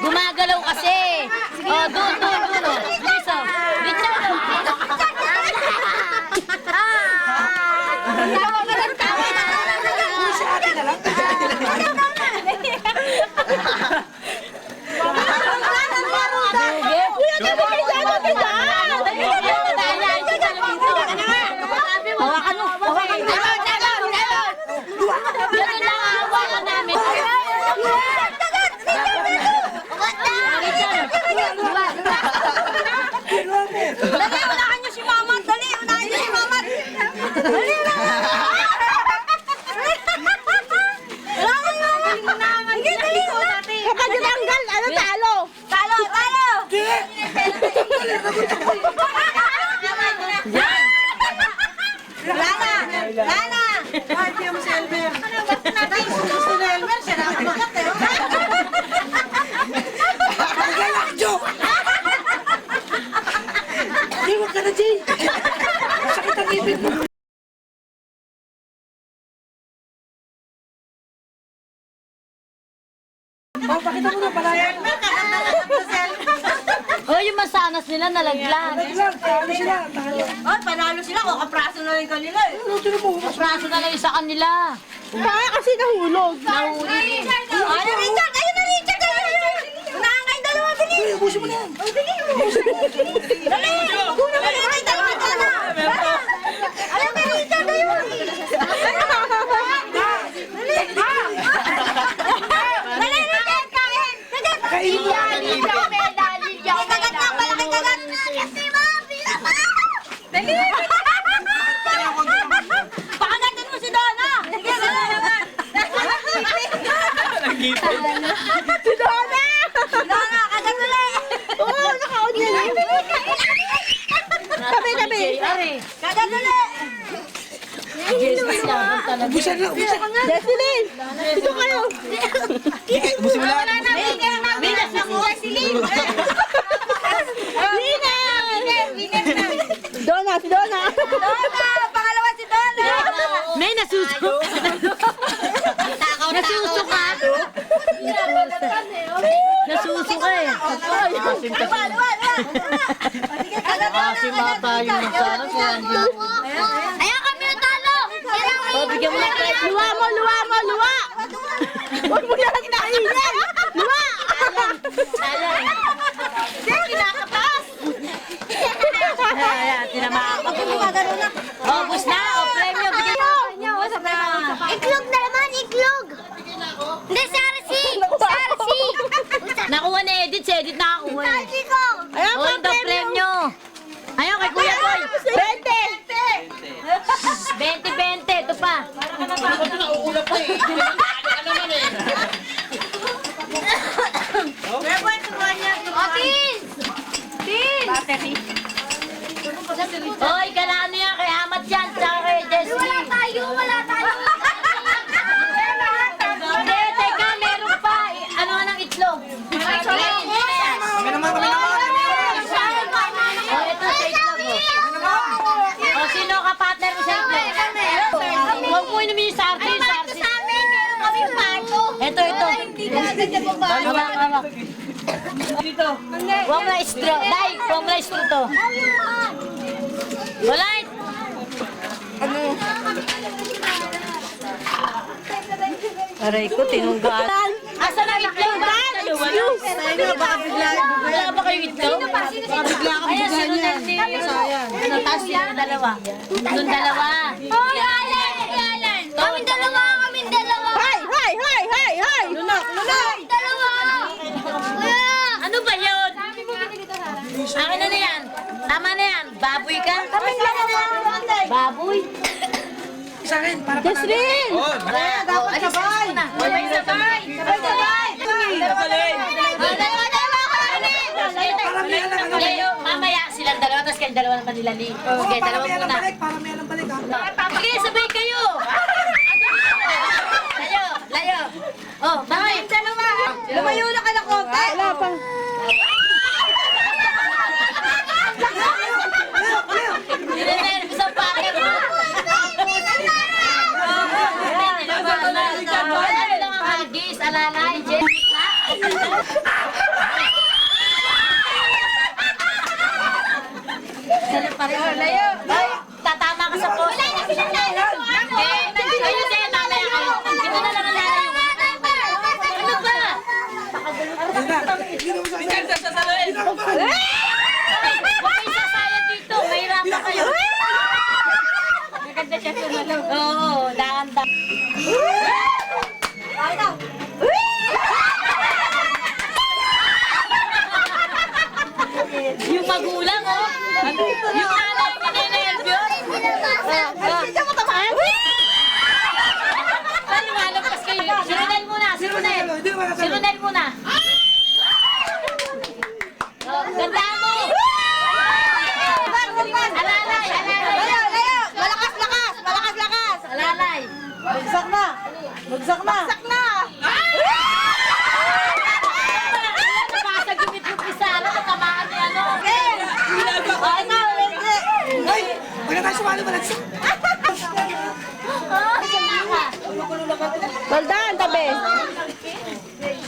Gumagalaw kasi. Oh, doon. Please, oh. Richard, oh. Lana! Ay, tiyan mo si Elmer. Ba't natin gusto na Elmer? Siya na ako makat eh. Nagalak, joke! Hindi, huwag ka na, Jay. Sakit ang ibig mo. Oh, pakita mo na pala. Elmer, kakanta si Elmer. Oh, yung masanas nila nalaglag. Panalo sila. Oh, panalo sila. O, kapraso na rin kanila eh. Kapraso na lang yung sa kanila. Kaya kasi nahulog. Nahuli. Ay, Richard! Ayun na, Richard! Unahan kayong dalawa, bilis! Ubusin mo na yan. Dali! Una mo na kayong dalawa dyan na! Ayaw kay Richard, ayun! Dali, Richard! Kain! Kagat! Kagat na! Malaki kagat! Dali! Pakagatin mo si Donna! Sige, dali naman! Si Donna! Donna, kagat ulit! Oo, nakaon yan. Tabi. Kagat ulit! Jesus naman talaga. Ubusan na! Jesselyn! Ito kayo. Ubusin mo lang! Binas na muna si Lynn! Donna, si Donna. Donna! Pangalawa si Donna! May nasuso. Nasuso ka? Nasuso ka eh. Asim ata yung masanas. Ayaw kami yung talo! Oh, bigyan mo na tayo. Luwa. Huwag mo lang naingay. Luwa. Ayan. Kinakapas! Ayan, tinamaan ka po. Oh, bus na. Oh, premyo. Bigyan mo. Iklog na naman, iklog! Hindi, Sarsi! Sarsi! Nakuha na edit. Si edit nakakuha eh. Sarsi ko! Ayan Oh, pa, ito premyo. Ayun, kay Kuya Boy. 20. Ito pa. Hoy, kailangan niya kay Amat yan. Tsaka kay Jessie. Wala tayo! Hindi, teka, meron pa. Ano ng itlog? Oh, ito sa itlog mo. Oh, sino ka partner mo sa itlog? Huwag mo inumin yung sarsi. Ito. Hawak. Huwag na straw. Dahil, huwag na straw to. Wala. Aray ko, tinunggaan. Asa na itlog? Wala ba kayo itlog? Ayan, sino na sino? Taas sino dalawa? Doon dalawa. Kaming dalawa! Hay! Lunok. Dalawa! Ano ba yun? Akin na yan. Tama na yan. Baboy ka? Baboy? Sa akin, para Jesselyn! dapat sabay! Sabay! Leo, mamaya silang dalawa, tapos kayong dalawa naman nila ni. Sige, dalawa muna. Para may alam balik ha. Sige, sabay kayo. Layo. Oh, bakit? Lumayo na ka na konti! Wala pa. Nirenervous ang pakit mo. Ano lang ang hagis, alalay, Jen. Yung magulang, oh. Yung nanay mo na nervyos. Diyan mo tamaan. Lumalagpas kayo. Si Ronel muna, si Ronel. Si Ronel muna. Oh, gandaan mo. Alalay, alalay. Layo, layo. Malakas, lakas. Malakas, lakas. Alalay. Bagsak na. Bagsak na. Sak na. Nabasag yung itlog ni Sarah. Natamaan ni ano. Ay, na. Hoy! Huwag na tayo sumali ba nagsa? Baldan, tabi.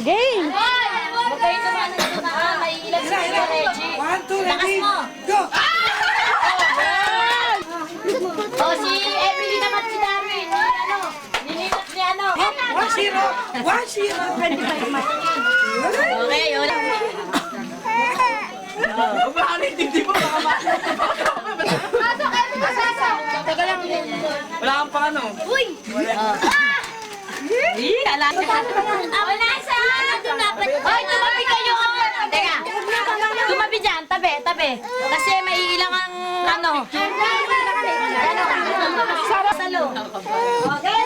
Game. Huwag kayo naman na may ilang si Reggie. 1, 2, Lakas ready, mo. go! O si Emily naman si Darwin. Ano? Nilipat ni ano. 1-0! 1-0! Okay, wala. Teka lang. Wala kang pang ano? Wala sa Hoy, tumabi kayo. Teka. Tumabi dyan, tabi, tabi. Kasi may ilang ang ano. Salo. Okay?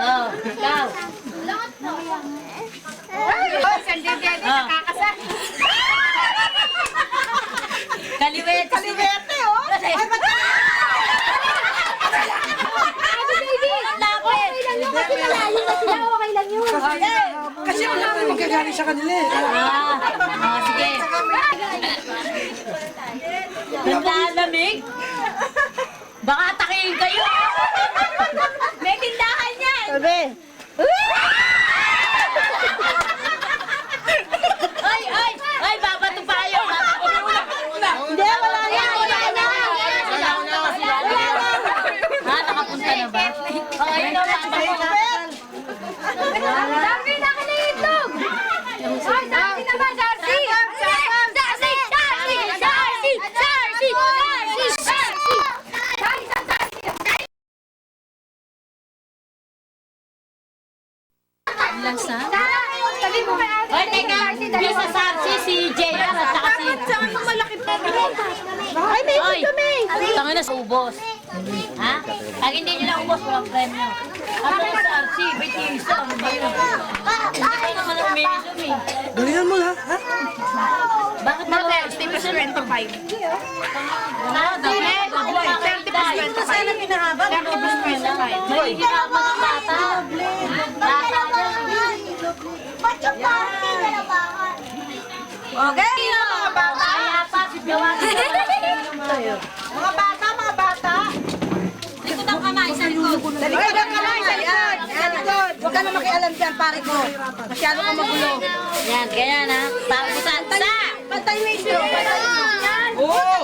Oh, ikaw. Kaliwete. Kaliwete, oh. Ay, Kasi wala tayo magkagaling sa kanila eh. Sige. Nanlalamig? Baka atakihin kayo. May tindahan yan. Tabi. Ay, ay, ay, babato pa kayo. Hindi, wala yan. Ha, nakapunta na ba? Okay, ito, Darwin, akin na yung itlog! Ay, Darwin naman, Darcy! Darcy! Darcy! Darcy! Darcy! Lasa? Sabi mo kay ate. Hoy, teka. Yung sa Sarsi, si JR at saka si... Ay, may Hoy, kami. tangin na sa ubos. Ha? Pag hindi nyo na ubos, walang premyo. Ano yung Sarsi? Ba't yung isa? Ano ba yun? Hindi ka naman ang umiinom eh. Galingan mo lang, ha? Bakit mo kaya? Staples 25. Ah, dami. 30%. Kasi alam pinahaba. 30%. Maligyan ako ng bata. Bata dyan. Okay, mga bata. Kaya pa, gawagin tayo. Mga bata, mga bata. Likod ang kamay sa likod. Sa likod ang kamay, sa likod. Sa likod. Huwag ka na makialam dyan, pare ko. Masyado ka magulo. Yan, ganyan ha. Pakusan. Sa! Pantay mo ito. Pantay mo. Oo!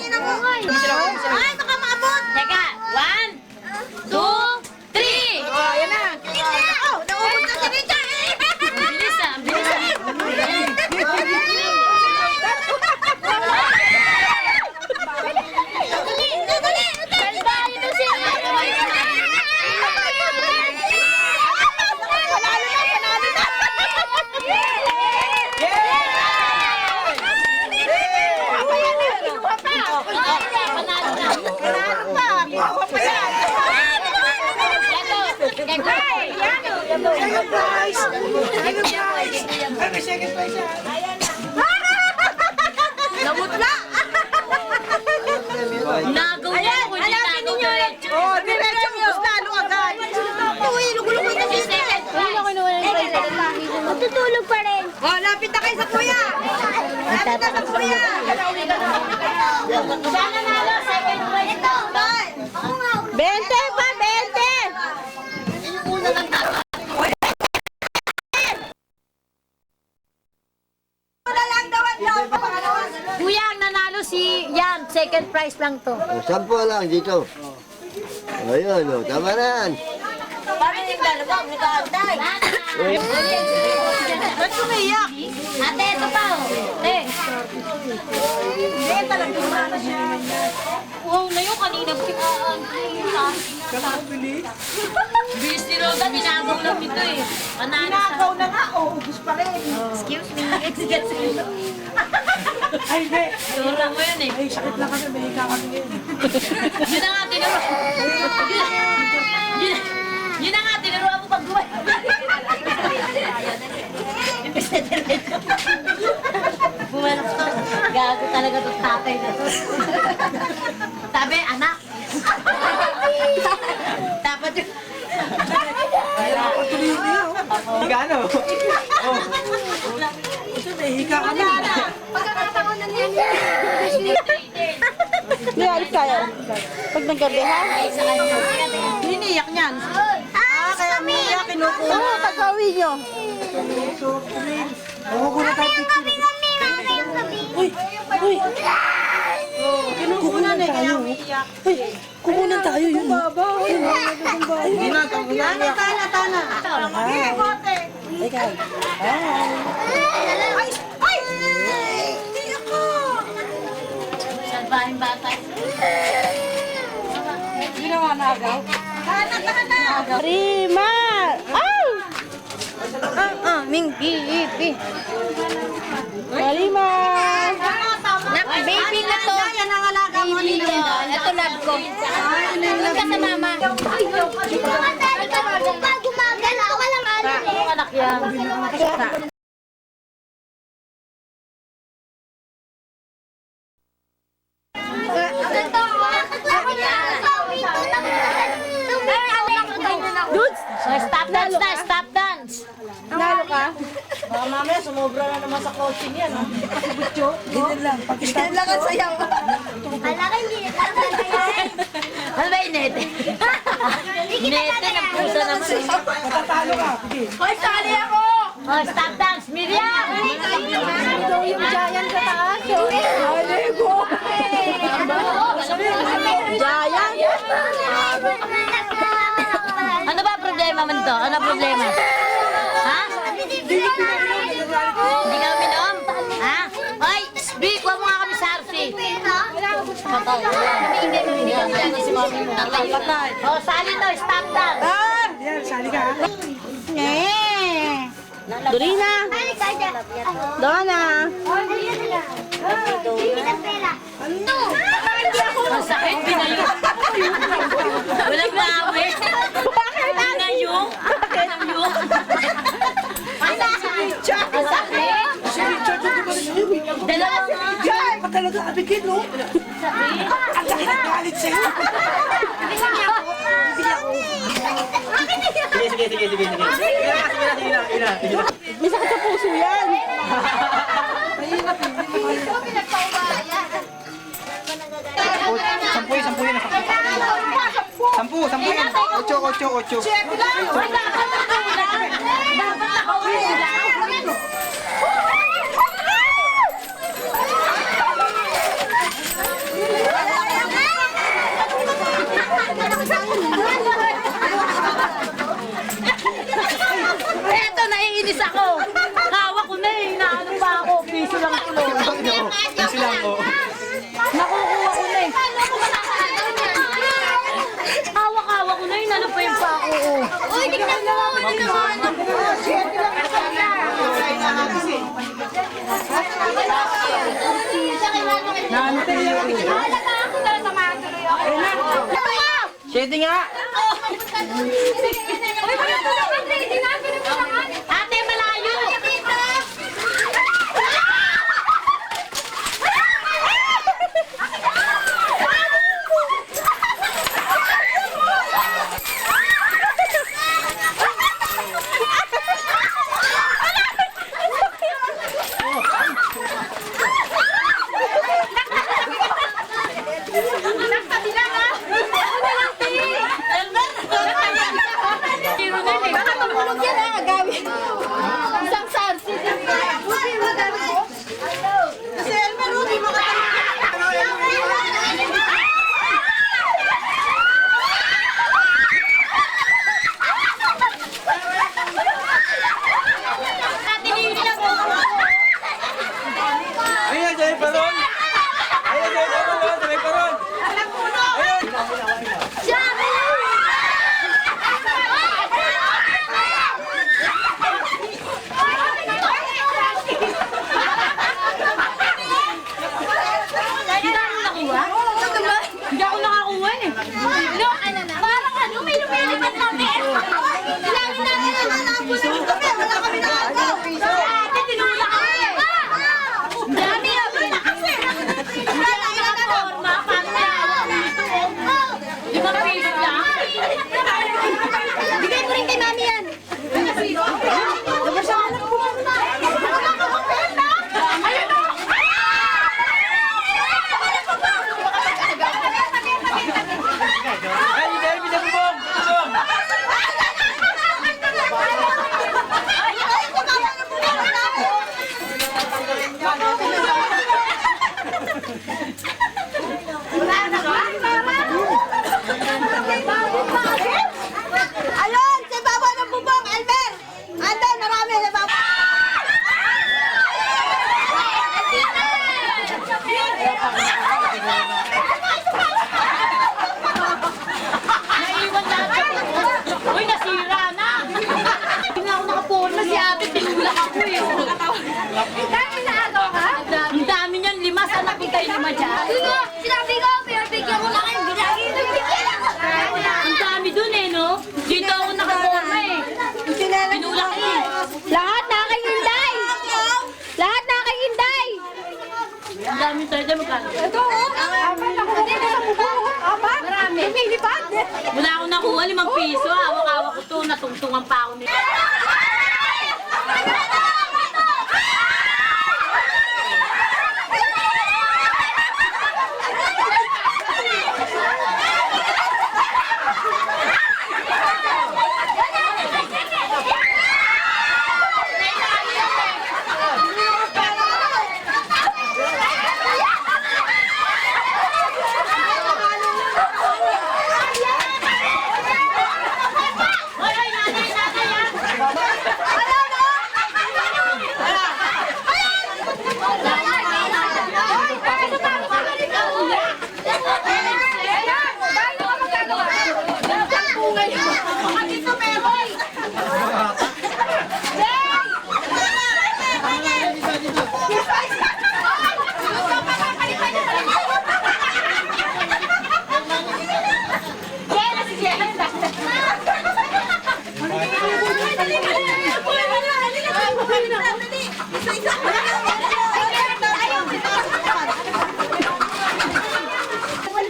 Ay, baka maabot. Teka, 1, 2, 3. Oh, yan na. Oh, naubos na si Richard. Bilis ah, bilis ah. Second prize! Second prize! Ay, may second prize yan. Namutla. Nagaw niya ako, hindi nagaw diretso. Oh, diretso mo. Lalo agad. Uy, lugulo-gulo na si Stephen. Matutulog pa rin. Oh, lapit na kayo sa kuya. Lapit na sa kuya. Siya nanalo, second place. Ito, Don. 20 pa, 20. Wala lang daw ang daw pa pangalawa. Kuya, ang nanalo si Yan, second prize lang to. O, 10 lang dito. Ayun, o, tama na yan. Paano yung dalawa? Nag-aantay. Ba't sumiyak? Ate, ito pa oh. Ate. Hindi, talagang wala siya. Wow, na yung kanina. Bilis ni Roda, tinagaw lang nito eh. Panalo sa... Nakaw na nga, ubus pa rin. Excuse me. Ay, hindi. Sura mo yun eh. Ay, sakit lang kasi, may hika kami ngayon. Yun na nga, tinuro. Yun na nga, tinuruan mo pag buhay. Imbis na diretso. Bumalak to. Gago talaga to tatay na to. Sabi, anak. Dapat yun. Gano? Kasi may hika kami. Pagkakataonan yan. Hindi, alis tayo. Pag naggabi, ha? Hiniyak niyan. Kaya umiyak, kinukuha. Oo, pag-awi nyo. Kukuha tayo picture. Uy! Uy! Kukunan tayo. Uy! Kukunan tayo yun. Baba. Hindi na, tama na. Tana. Ay, kay. Salbahin bata. Ginawa na agaw. Rima! Ay! Ming, baby. Rima! Baby na to. Yan ang alaga mo Baby nila. na. Ito love ko. Huwag ka sa mama. Pag gumagalaw, walang ano eh. Anak yan. Dudes! So, stop dance na, stop dance. Nalo ka? Baka mamaya sumobra na naman sa coaching yan. Ganyan lang. Ganyan lang ang sayaw. Ano ba yung nete? Nete ng puso naman. Matatalo ka. Sige. Hoy, sali ako! Oh, stop dance, Miriam! Ikaw yung giant sa taas. Ay, ko. Giant? Ano ba problema mo nito? Ano problema? Ha? Hindi ka uminom? Ha? Hoy, speak! Huwag mo nga kami sa RC. Patay. Si mami mo. Patay. Oh, sali to, stop dance. Yan, sali ka. Dorina. Donna. Ang sakit, binayo. Walang bawi. Binayo. Binayo. Ang sakit. Ang sakit. Si Richard, hindi ba rin? Dalawa nga. Diyan! Ba't talaga abigin, no? Ang laki ng galit sa'yo. Sige. May sakit sa puso yan. Sampu yun. Sampu. 8. Hoy, dapat nakaulan. Dapat nakaulan. Eto, naiinis ako. Hawak ko na eh. Naano pa ako. Piso lang tulo. Kasi lang ko. Nakukuha ko na eh. Hawak-hawak ko na eh. Ano pa yung pa ako? Uy, tignan mo. Shady nga. Ate, malayo! Baka tumulog yan ha, gawin. Isang sarsi. Kasi Elmer, hindi mo ka Uy, nasira na! Hindi nga ako nakaporma si ate, tinulak ako eh. Dahil naagaw ka? Ang dami niyan, 5. Saan napunta yung 5 dyan? Sino? Sinabi ko, pinabigyan ko na kayo. Bilangin na Ang dami dun eh, no? Dito ako nakaporma eh. Tinulak eh. Lahat nakakahintay! Lahat nakakahintay! Ang dami tayo dyan, magkano? Ito, oh. Apat ako dito sa bubo. Apat? Marami. Lumilipad. Wala akong nakuha, 5 piso. Hawak-hawak ko to, natungtungan pa ako nito.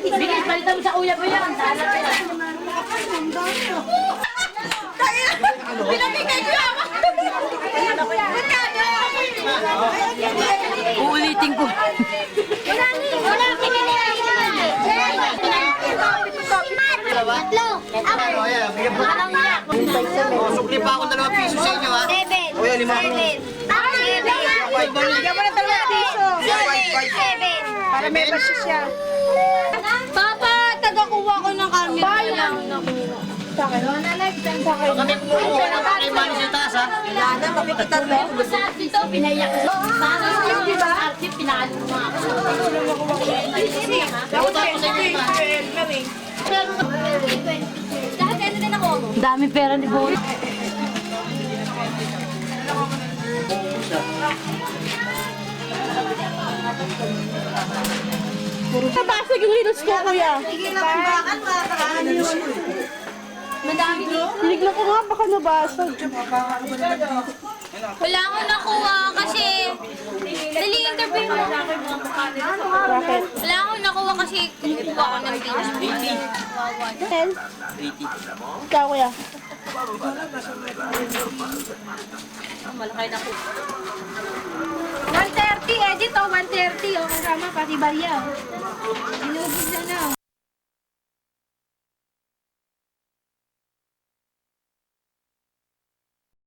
Bigay, palitan mo sa kuya mo yan. Pinabigay ko ako. Uulitin ko. Wala pinili! Sukli pa ako 2 piso sa inyo ha. 7! O yan, 5 ako. Bigyan mo ng 2 piso. 7! Para may basyo siya. Papa, taga-kuha ko ng camera. Bayo. Kami kumukuha ng kay Mami sa taas ha. Wala na, makikita mo. Sa dito, pinayak ko. Sana yung di ba? Arte, pinalo mo ako. Tapos sa inyo Kahit ano din ako. dami pera ni Boy. Napasag yung hinos ko, kuya. Sige na kung bakal, makakaano yun. Madami din. Tinignan ko nga, baka nabasag. Wala akong nakuha kasi nali-interview mo. Bakit? Wala akong nakuha kasi kumukuha ko ng video. Ten? Ikaw, kuya. Malakay na po. 130, edit oh, 130 oh, kasama pati barya. Binubog na na.